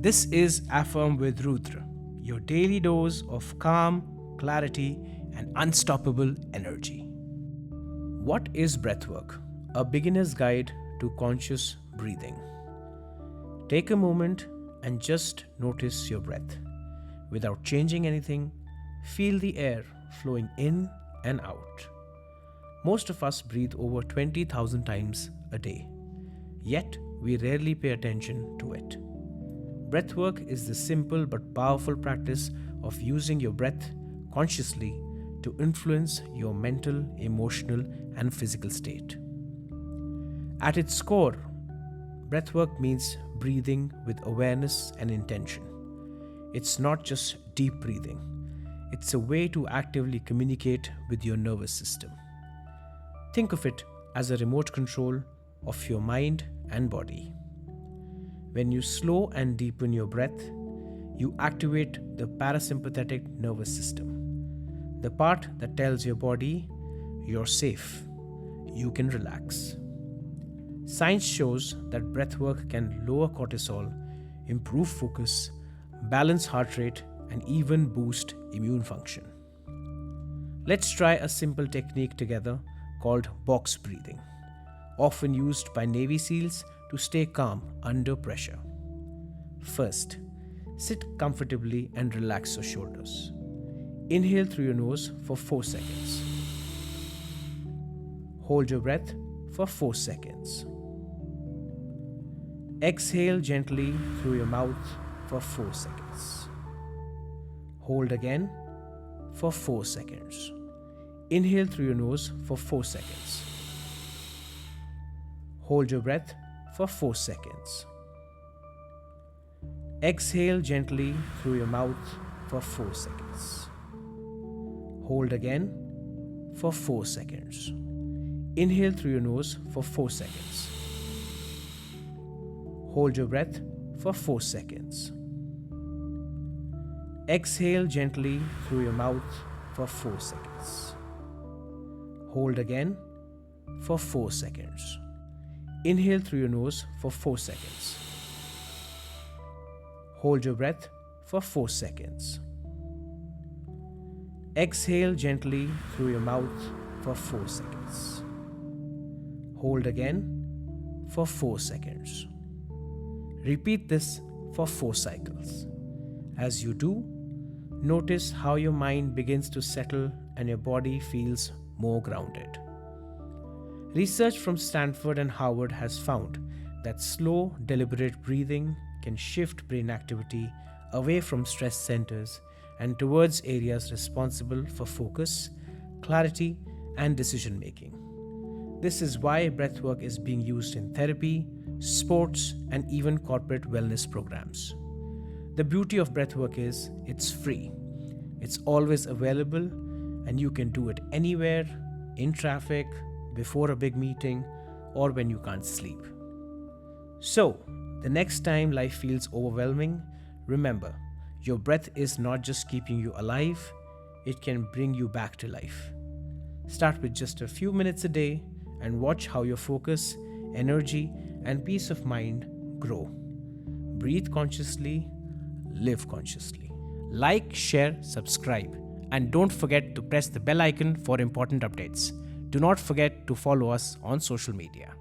This is Affirm with Rudra, your daily dose of calm, clarity, and unstoppable energy. What is breathwork? A beginner's guide to conscious breathing. Take a moment and just notice your breath. Without changing anything, feel the air flowing in and out. Most of us breathe over 20,000 times a day, yet we rarely pay attention to it. Breathwork is the simple but powerful practice of using your breath consciously to influence your mental, emotional, and physical state. At its core, breathwork means breathing with awareness and intention. It's not just deep breathing, it's a way to actively communicate with your nervous system. Think of it as a remote control of your mind and body. When you slow and deepen your breath, you activate the parasympathetic nervous system, the part that tells your body you're safe, you can relax. Science shows that breathwork can lower cortisol, improve focus, balance heart rate, and even boost immune function. Let's try a simple technique together called box breathing, often used by Navy SEALs to stay calm under pressure. First, sit comfortably and relax your shoulders. Inhale through your nose for 4 seconds. Hold your breath for 4 seconds. Exhale gently through your mouth for 4 seconds. Hold again for 4 seconds. Inhale through your nose for 4 seconds. Hold your breath for 4 seconds. Exhale gently through your mouth for 4 seconds. Hold again for 4 seconds. Inhale through your nose for 4 seconds. Hold your breath for 4 seconds. Exhale gently through your mouth for 4 seconds. Hold again for 4 seconds. Inhale through your nose for 4 seconds. Hold your breath for 4 seconds. Exhale gently through your mouth for 4 seconds. Hold again for 4 seconds. Repeat this for 4 cycles. As you do, notice how your mind begins to settle and your body feels more grounded. Research from Stanford and Harvard has found that slow, deliberate breathing can shift brain activity away from stress centers and towards areas responsible for focus, clarity, and decision making. This is why breathwork is being used in therapy, sports, and even corporate wellness programs. The beauty of breathwork is it's free. It's always available, and you can do it anywhere, in traffic, before a big meeting, or when you can't sleep. So, the next time life feels overwhelming, remember, your breath is not just keeping you alive, it can bring you back to life. Start with just a few minutes a day and watch how your focus, energy, and peace of mind grow. Breathe consciously, live consciously. Like, share, subscribe, and don't forget to press the bell icon for important updates. Do not forget to follow us on social media.